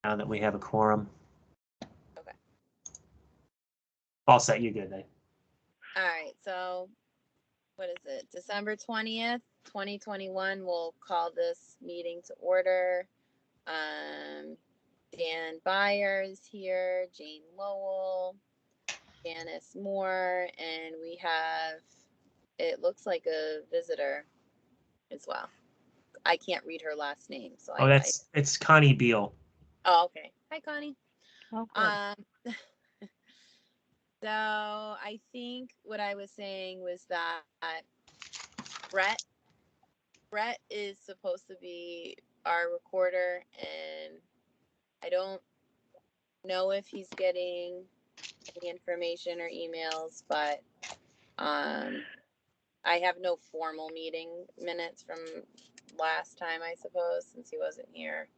now that we have a quorum. Okay. All set. You good, Dave? All right. So what is it? December 20th, 2021. We'll call this meeting to order. Dan Byers here, Jane Lowell, Janice Moore, and we have, it looks like a visitor as well. I can't read her last name, so it's Connie Beal. Oh, okay. Hi, Connie. Okay. So I think what I was saying was that Brett is supposed to be our recorder, and I don't know if he's getting any information or emails, but I have no formal meeting minutes from last time, I suppose, since he wasn't here.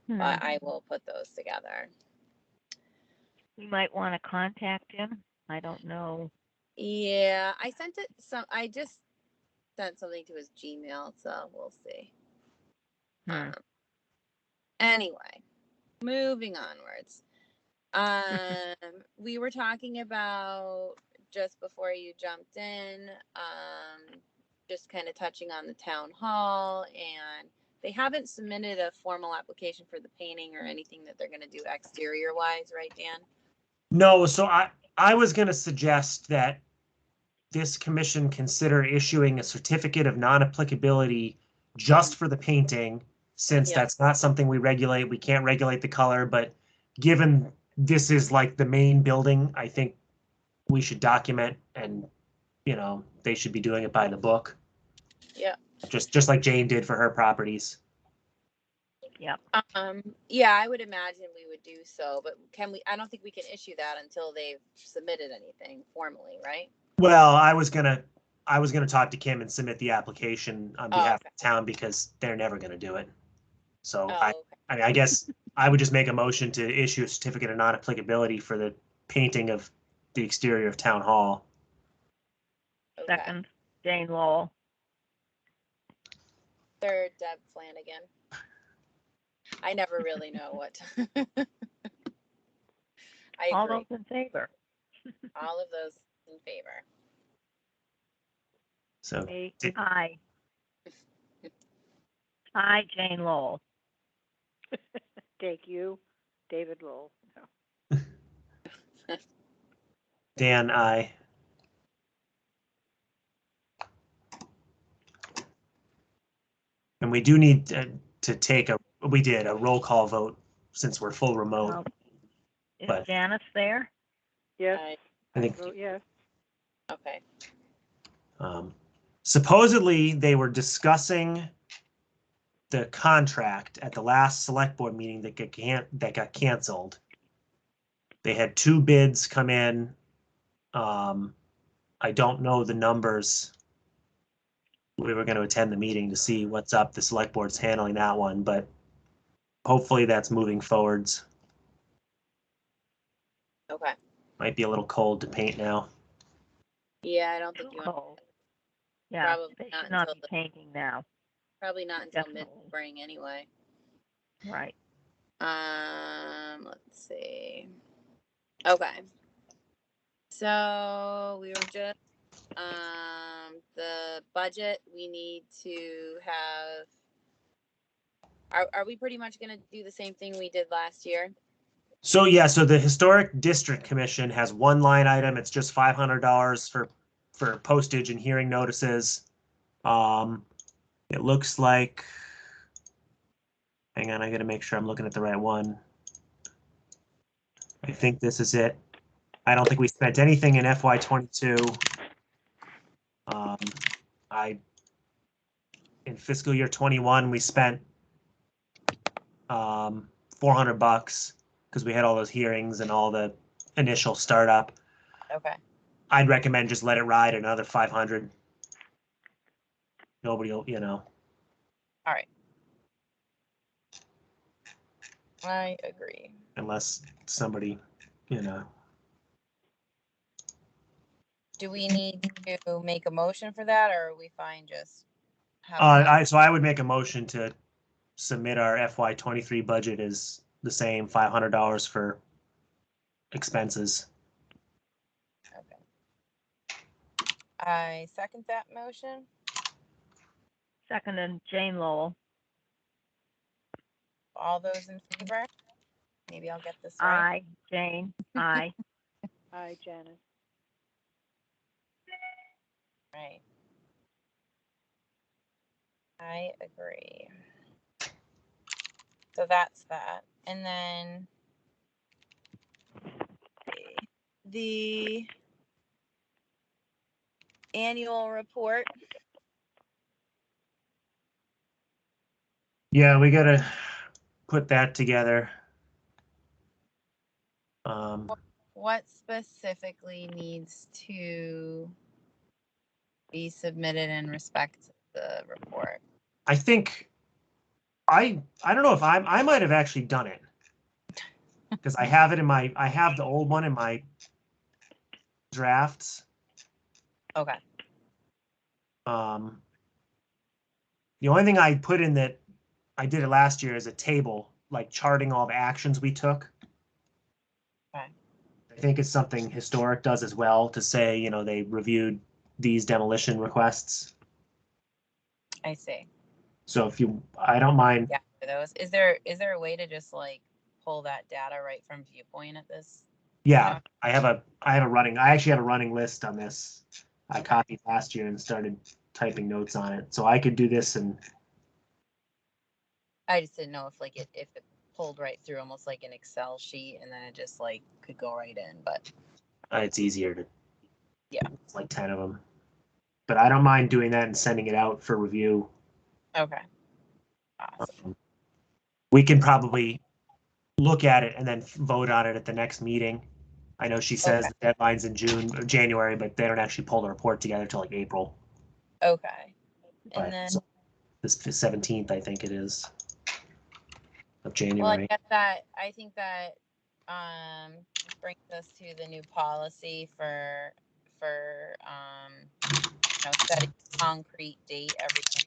But I will put those together. You might want to contact him. I don't know. Yeah, I just sent something to his Gmail, so we'll see. Anyway, moving onwards. We were talking about, just before you jumped in, just kind of touching on the town hall, and they haven't submitted a formal application for the painting or anything that they're going to do exterior wise, right, Dan? No, so I was going to suggest that this commission consider issuing a certificate of non-applicability just for the painting, since that's not something we regulate. We can't regulate the color, but given this is like the main building, I think we should document, and they should be doing it by the book. Yeah. Just like Jane did for her properties. Yep. Yeah, I would imagine we would do so, but I don't think we can issue that until they've submitted anything formally, right? Well, I was gonna talk to Kim and submit the application on behalf of the town, because they're never gonna do it. So I guess I would just make a motion to issue a certificate of non-applicability for the painting of the exterior of town hall. Okay. Second, Jane Lowell. Third, Deb Flanagan. I never really know what. I All agree. those in favor. All of those in favor. So Aye. Aye, Jane Lowell. Thank you, David Lowell. Dan, aye. And we do need to take a roll call vote since we're full remote. Is Janice there? Yes. I think. Yes. Okay. Supposedly they were discussing the contract at the last select board meeting that got canceled. They had 2 bids come in. I don't know the numbers. We were going to attend the meeting to see what's up. The select board's handling that one, but hopefully that's moving forwards. Okay. Might be a little cold to paint now. Yeah, I don't think you want. Yeah, probably they should not be painting now. Probably not until mid-spring anyway. Right. Let's see. Okay. So we were just the budget. We need to have. Are we pretty much going to do the same thing we did last year? So yeah, so the Historic District Commission has one line item. It's just $500 for postage and hearing notices. It looks like. Hang on, I got to make sure I'm looking at the right one. I think this is it. I don't think we spent anything in FY22. In fiscal year 21, we spent $400 because we had all those hearings and all the initial startup. Okay. I'd recommend just let it ride another 500. Nobody will, All right. I agree. Unless somebody, Do we need to make a motion for that, or are we fine just having so I would make a motion to submit our FY23 budget as the same, $500 for expenses. Okay. I second that motion. Second, and Jane Lowell. All those in favor? Maybe I'll get this right. Aye. Jane. Aye. Aye, Janice. Right. I agree. So that's that. And then the annual report. Yeah, we gotta put that together. What specifically needs to be submitted in respect to the report? I think I don't know if I might have actually done it because I have it in I have the old one in my drafts. Okay. The only thing I put in that I did it last year is a table, like charting all the actions we took. Okay. I think it's something Historic does as well to say, you know, they reviewed these demolition requests. I see. So if you, I don't mind. Yeah, for those. Is there a way to just like pull that data right from Viewpoint at this? Yeah, You know? I actually have a running list on this. I Okay. copied last year and started typing notes on it. So I could do this and I just didn't know if like if it pulled right through almost like an Excel sheet and then it just like could go right in, but it's easier to, yeah. It's like 10 of them. But I don't mind doing that and sending it out for review. Okay. Awesome. We can probably look at it and then vote on it at the next meeting. I know she says Okay. the deadline's in June or January, but they don't actually pull the report together till like April. Okay. And But then so this 17th, I think it is, of well, January. I think that brings us to the new policy for setting a concrete date, everything,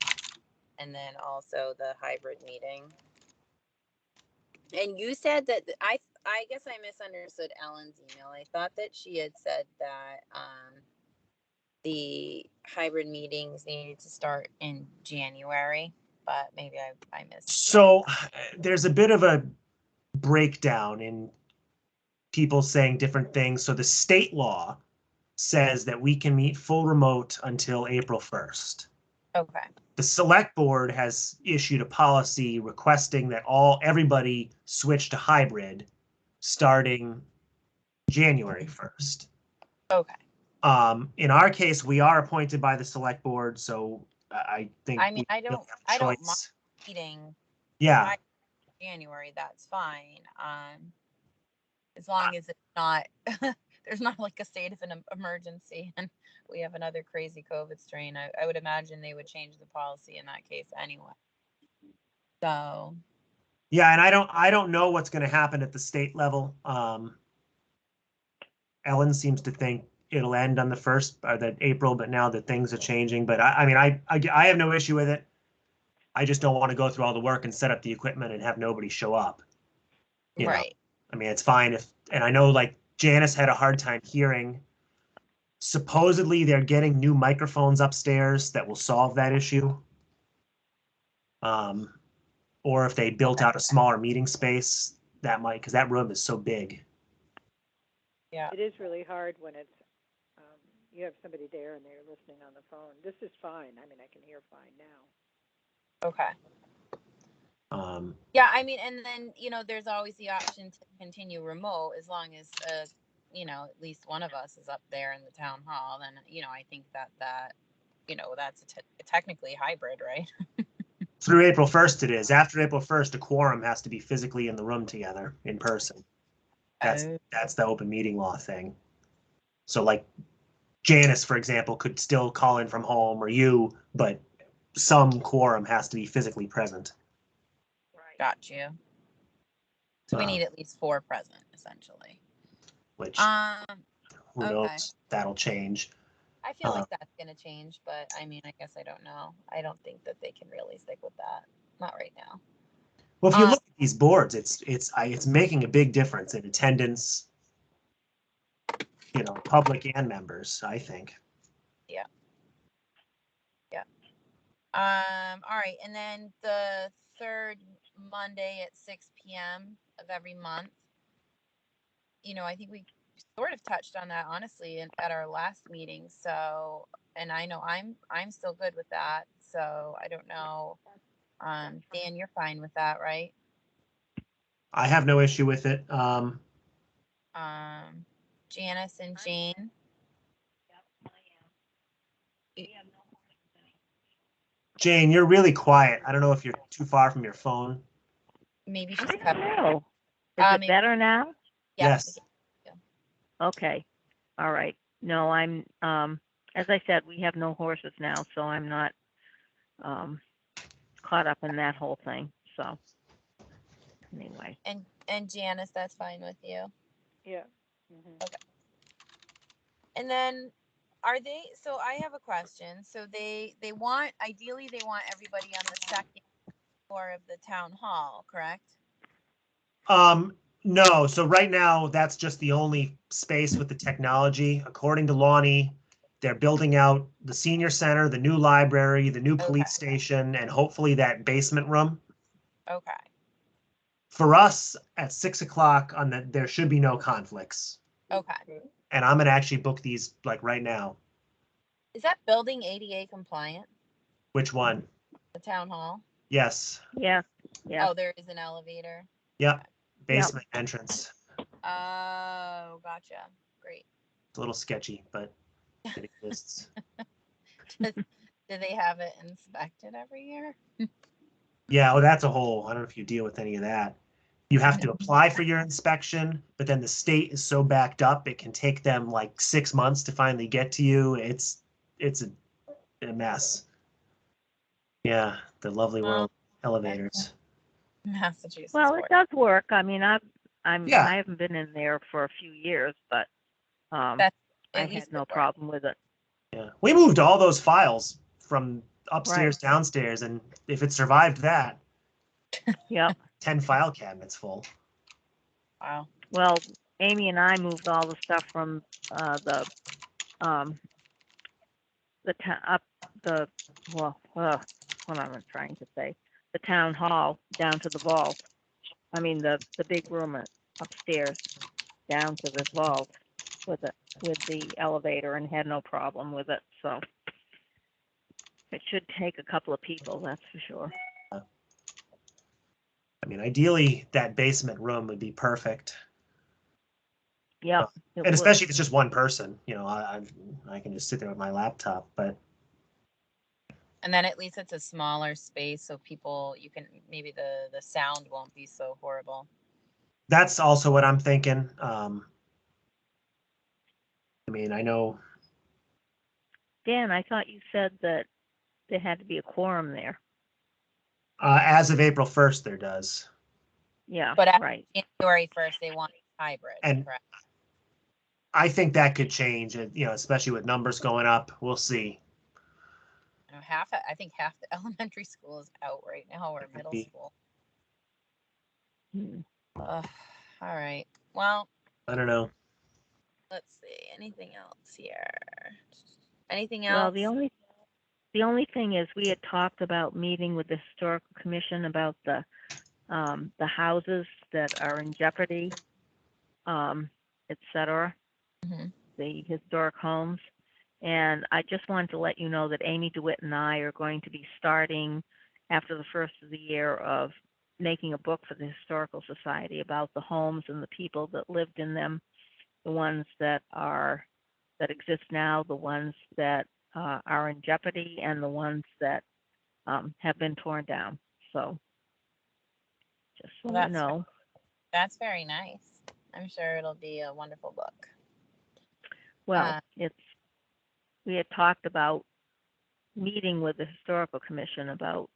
and then also the hybrid meeting. And you said that I guess I misunderstood Ellen's email. I thought that she had said that the hybrid meetings needed to start in January, but maybe I missed. So there's a bit of a breakdown in people saying different things. So the state law says that we can meet full remote until April 1st. Okay. The select board has issued a policy requesting that everybody switch to hybrid starting January 1st. Okay. In our case, we are appointed by the select board, so I think I mean, I don't mind meeting. Yeah. January, that's fine. As long as it's not there's not like a state of an emergency and we have another crazy COVID strain. I would imagine they would change the policy in that case anyway. So yeah, and I don't know what's going to happen at the state level. Ellen seems to think it'll end on the 1st or that April, but now that things are changing. But I mean, I have no issue with it. I just don't want to go through all the work and set up the equipment and have nobody show up. You know? I mean, it's fine and I know like Janice had a hard time hearing. Supposedly they're getting new microphones upstairs that will solve that issue. Or if they built out a smaller meeting space, that might, because that room is so big. Yeah. It is really hard when it's, you have somebody there and they're listening on the phone. This is fine. I mean, I can hear fine now. Okay. Yeah, I mean, and then, there's always the option to continue remote as long as, at least one of us is up there in the town hall. Then, I think that, that's technically hybrid, right? Through April 1st it is. After April 1st, a quorum has to be physically in the room together in person. That's the open meeting law thing. So like Janice, for example, could still call in from home or you, but some quorum has to be physically present. Right. Got you. So we need at least 4 present, essentially. Which who okay. knows? That'll change. I feel like that's going to change, but I mean, I guess I don't know. I don't think that they can really stick with that. Not right now. Well, if you look at these boards, it's making a big difference in attendance, public and members, I think. Yeah. All right, and then the third Monday at 6 p.m. of every month. I think we sort of touched on that honestly at our last meeting. So, and I know I'm still good with that. So I don't know. Dan, you're fine with that, right? I have no issue with it. Janice and Jane. Jane, you're really quiet. I don't know if you're too far from your phone. Maybe she's I cut. don't know. Is it maybe- better now? Yes. Okay. All right. No, I'm, as I said, we have no horses now, so I'm not, caught up in that whole thing. So anyway. And Janice, that's fine with you. Yeah. Mm-hmm. Okay. And then so I have a question. So ideally they want everybody on the second floor of the town hall, correct? No. So right now, that's just the only space with the technology. According to Lonnie, they're building out the senior center, the new library, the new police station, and hopefully that basement room. Okay. For us, at 6 o'clock there should be no conflicts. Okay. And I'm gonna actually book these like right now. Is that building ADA compliant? Which one? The town hall? Yes. Yeah. Yeah. Oh, there is an elevator. Yep. Basement entrance. Oh, gotcha. Great. It's a little sketchy, but it exists. Do they have it inspected every year? Yeah, that's a whole, I don't know if you deal with any of that. You have to apply for your inspection, but then the state is so backed up, it can take them like 6 months to finally get to you. It's a mess. Yeah, the lovely world elevators. Massachusetts. Well, it does work. I mean, I haven't been in there for a few years, but I had no problem with it. Yeah, we moved all those files from upstairs downstairs, and if it survived that, yeah, 10 file cabinets full. Wow. Well, Amy and I moved all the stuff from what am I trying to say? The town hall down to the vault. I mean the big room upstairs down to the vault with the elevator, and had no problem with it. So it should take a couple of people, that's for sure. I mean, ideally, that basement room would be perfect. Yeah, and especially if it's just one person, I can just sit there with my laptop. But and then at least it's a smaller space, so maybe the sound won't be so horrible. That's also what I'm thinking. I mean, I know. Dan, I thought you said that there had to be a quorum there. As of April 1st, there does. Yeah, but right. January 1st, they want hybrid. And correct? I think that could change, especially with numbers going up. We'll see. I think half the elementary school is out right now, or middle school. All right. Well, I don't know. Let's see. Anything else here? Anything Well, else? the only thing is we had talked about meeting with the historical commission about the houses that are in jeopardy, et cetera, the historic homes. And I just wanted to let you know that Amy DeWitt and I are going to be starting after the first of the year of making a book for the Historical Society about the homes and the people that lived in them, the ones that exist now, the ones that are in jeopardy, and the ones that have been torn down. So just so you know. That's very nice. I'm sure it'll be a wonderful book. Well, we had talked about meeting with the Historical Commission about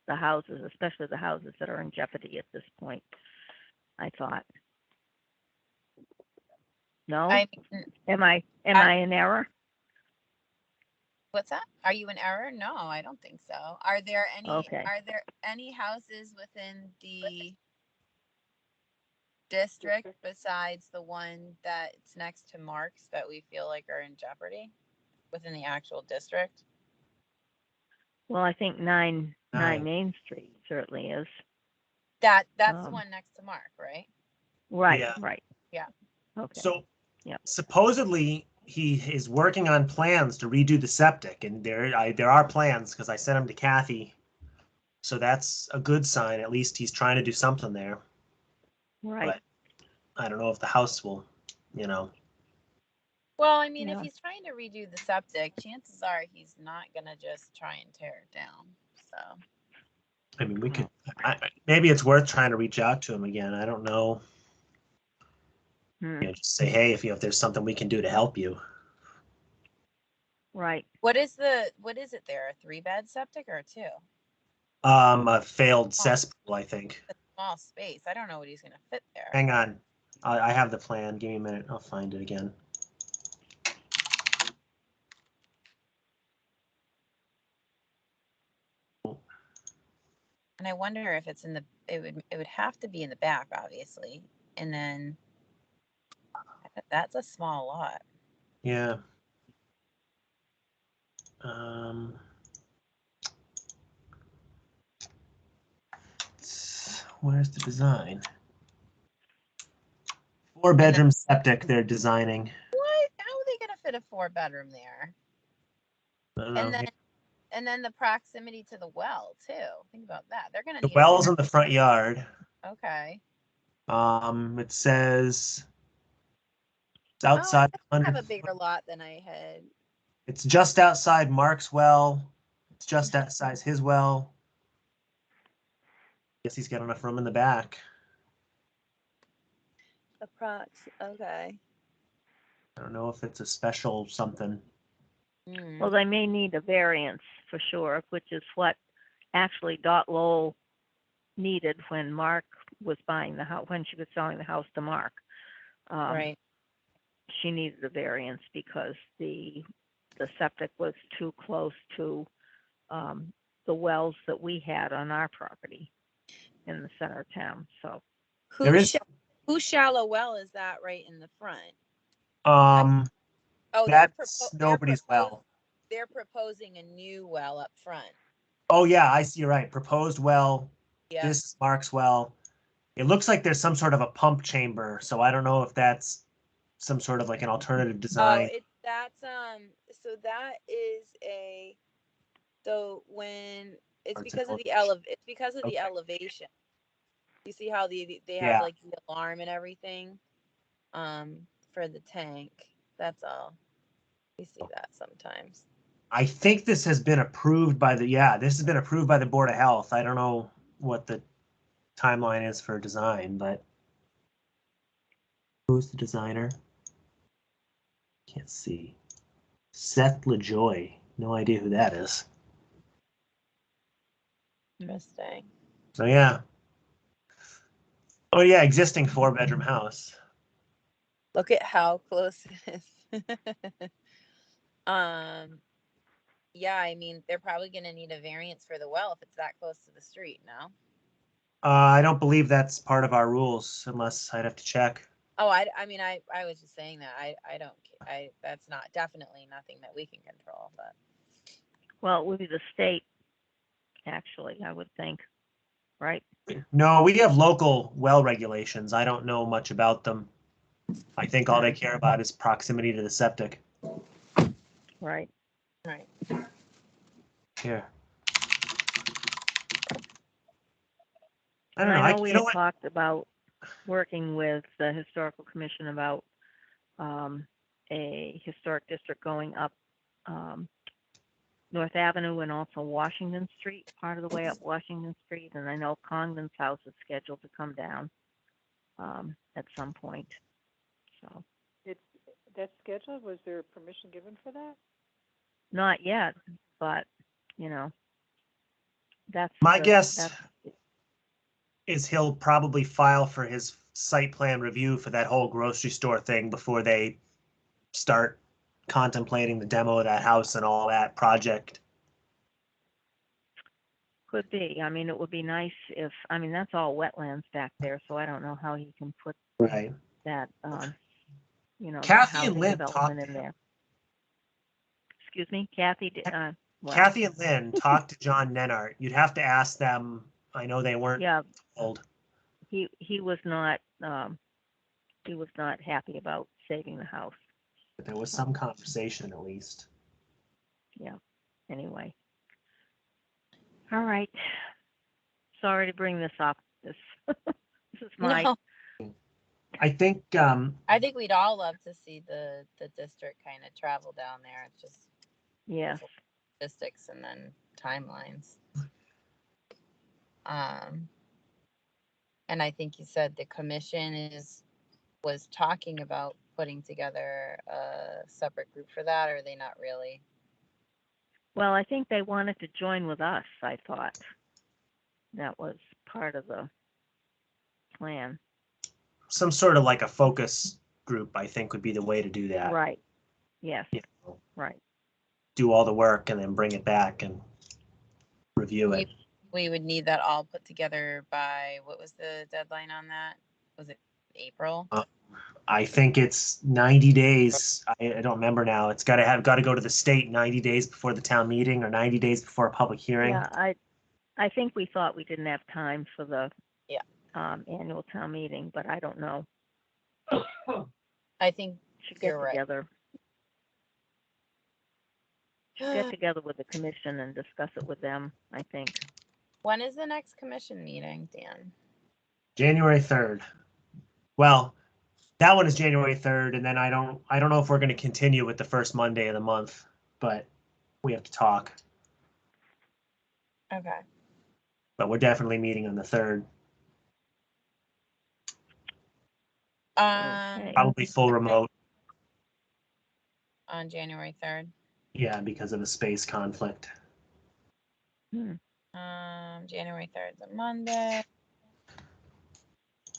the houses, especially the houses that are in jeopardy at this point, I thought. No? Am I in error? What's that? Are you in error? No, I don't think so. Are there any Okay. Are there any houses within the district besides the one that's next to Mark's that we feel like are in jeopardy within the actual district? Well, I think 9 Nine. Main Street certainly is. That's the Um, one next to Mark, right? Right, Yeah. right. Yeah. Okay. So Yep. supposedly he is working on plans to redo the septic, and there are plans because I sent them to Kathy. So that's a good sign. At least he's trying to do something there. Right. But I don't know if the house will, you know. Well, I mean, if Yeah. he's trying to redo the septic, chances are he's not gonna just try and tear it down. So I mean, we could. Maybe it's worth trying to reach out to him again. I don't know. Hmm. You know, just say, hey, if there's something we can do to help you. Right. what is it there? A 3-bed septic or a 2? A failed cesspool, I think. A small space. I don't know what he's gonna fit there. Hang on. I have the plan. Give me a minute. I'll find it again. And I wonder if it's in the. It would have to be in the back, obviously, and then that's a small lot. Yeah. Where's the design? 4-bedroom septic they're designing. What? How are they gonna fit a 4-bedroom there? I don't know. And then the proximity to the well too. Think about that. They're gonna The need well's in the front yard. Okay. It says it's Oh, outside. I have a bigger lot than I had. It's just outside Mark's well. It's just outside his well. Guess he's got enough room in the back. Okay. I don't know if it's a special something. Well, they may need a variance for sure, which is what actually Dot Lowell needed when Mark was buying the house, when she was selling the house to Mark. Right. She needed a variance because the septic was too close to the wells that we had on our property in the center of town. So Whose shallow well is that right in the front? Oh, that's nobody's well. They're proposing a new well up front. Oh yeah, I see. You're right. Proposed well. Yeah. This is Mark's well. It looks like there's some sort of a pump chamber, so I don't know if that's some sort of like an alternative design. Oh, so that is when it's because of the elevation. You see how they have like the alarm and everything for the tank. That's all. We see that sometimes. I think this has been approved by the Board of Health. I don't know what the timeline is for design, but who's the designer? Can't see. Seth LaJoy. No idea who that is. Interesting. So yeah. Oh yeah, existing 4-bedroom house. Look at how close it is. Yeah, I mean, they're probably going to need a variance for the well if it's that close to the street, no? I don't believe that's part of our rules, unless I'd have to check. Oh, I mean, I was just saying that. That's not definitely nothing that we can control, but. Well, it would be the state, actually, I would think, right? No, we have local well regulations. I don't know much about them. I think all they care about is proximity to the septic. Right. Right. Here. I don't know. I know we had talked about working with the Historical Commission about a historic district going up North Avenue and also Washington Street, part of the way up Washington Street. And I know Congdon's house is scheduled to come down at some point. So that's scheduled? Was there permission given for that? Not yet, but you know, that's my guess is he'll probably file for his site plan review for that whole grocery store thing before they start contemplating the demo of that house and all that project. Could be. I mean, it would be nice if, I mean, that's all wetlands back there, so I don't know how he can put Right. that, you know, Kathy and housing Lynn talked development to in him. there. Excuse me, Kathy, what? Kathy and Lynn talked to John Nenart. You'd have to ask them. I know they weren't Yeah, told. he was not happy about saving the house. But there was some conversation at least. Yeah. Anyway. All right. Sorry to bring this up. This this is my No, I think I think we'd all love to see the district kind of travel down there. It's just yes. logistics and then timelines. And I think you said the commission was talking about putting together a separate group for that, or are they not really? Well, I think they wanted to join with us, I thought. That was part of the plan. some sort of like a focus group, I think, would be the way to do that. Right. Yes. You know, Right. do all the work and then bring it back and review it. We would need that all put together by, what was the deadline on that? Was it April? I think it's 90 days. I don't remember now. It's got to go to the state 90 days before the town meeting or 90 days before a public hearing. Yeah, I think we thought we didn't have time for the Yeah. Annual town meeting, but I don't know. I think Should get you're right. together. Should get together with the commission and discuss it with them, I think. When is the next commission meeting, Dan? January 3rd. Well, that one is January 3rd, and then I don't know if we're going to continue with the first Monday of the month, but we have to talk. Okay. But we're definitely meeting on the 3rd. Okay. Probably full remote. On January 3rd. Yeah, because of a space conflict. January 3rd is a Monday.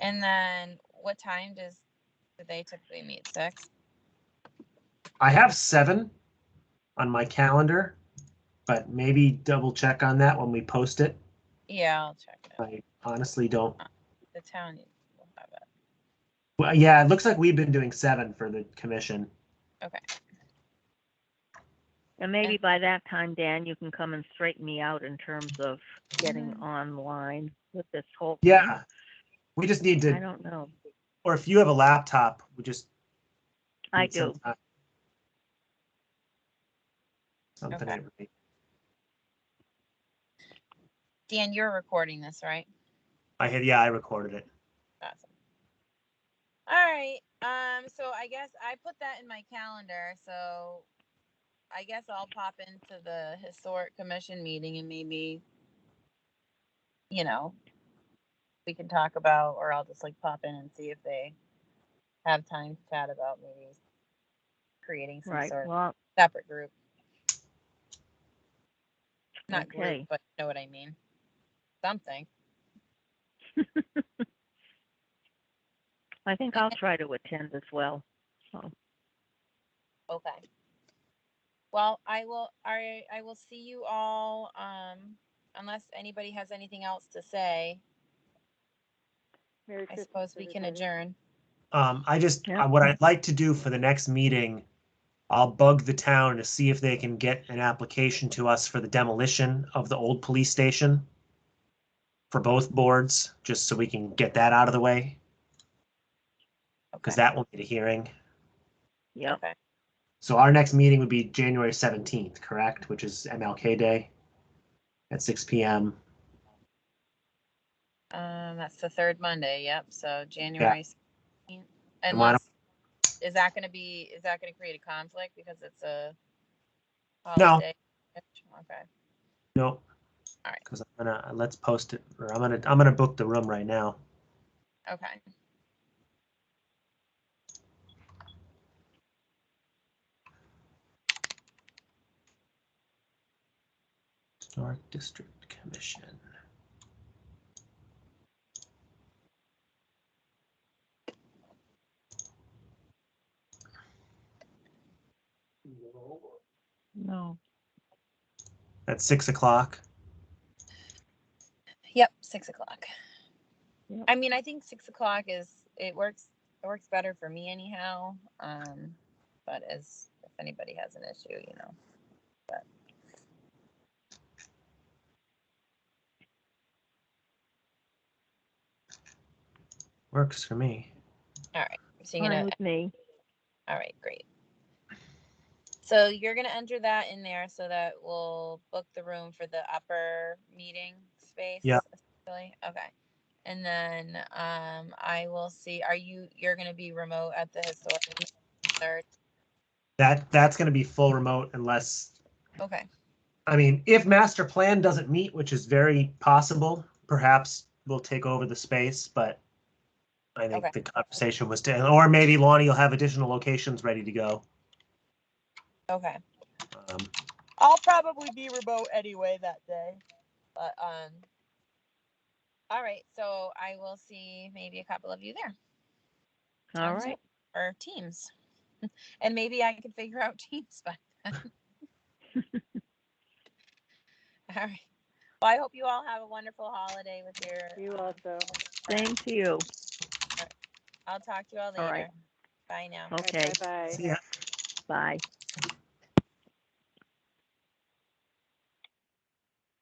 And then what time do they typically meet? 6? I have 7 on my calendar, but maybe double check on that when we post it. Yeah, I'll check it. I honestly don't. The town will have it. Well, yeah, it looks like we've been doing 7 for the commission. Okay. And maybe by that time, Dan, you can come and straighten me out in terms of getting online with this whole thing. Yeah, we just need I to, don't know. or if you have a laptop, we just. I need some do. time. Something Okay. ain't right. Dan, you're recording this, right? I recorded it. Awesome. All right. So I guess I put that in my calendar. So I guess I'll pop into the historic commission meeting and maybe, we can talk about, or I'll just like pop in and see if they have time to chat about maybe creating some Right. sort of Well, separate group. Not okay. group, but you know what I mean. Something. I think I'll try to attend as well. So, Okay. Well, I will see you all, unless anybody has anything else to say. Merry I Christmas, suppose we can everybody. adjourn. Yeah. What I'd like to do for the next meeting, I'll bug the town to see if they can get an application to us for the demolition of the old police station for both boards, just so we can get that out of the way, because Okay. that will be the hearing. Yep. Okay. So our next meeting would be January 17th, correct? Which is MLK Day at 6 p.m. That's the third Monday. Yep. So January 16th. And why Unless, is that going to create a conflict because it's a No. holiday? Okay. No. All right. Because let's post it, or I'm gonna book the room right now. Okay. Historic District Commission. No. At 6 o'clock. Yep, 6 o'clock. Yep. I mean, I think 6 o'clock it works better for me anyhow. But if anybody has an issue, but Works for me. all right. So you're Fine gonna, with me. all right, great. So you're gonna enter that in there so that we'll book the room for the upper meeting space. Yeah. Essentially. Okay. And then I will see. You're gonna be remote at the historic third? That's going to be full remote unless, Okay. I mean, if master plan doesn't meet, which is very possible, perhaps we'll take over the space, but I think Okay. the conversation was to, or maybe Lonnie will have additional locations ready to go. Okay. Um, I'll probably be remote anyway that day. But all right, so I will see maybe a couple of you there. All right. Or Teams. And maybe I can figure out Teams by then. All right. Well, I hope you all have a wonderful holiday with your. You also. Same to you. I'll talk to you all later. All right. Bye now. Okay. Bye-bye. See ya. Bye.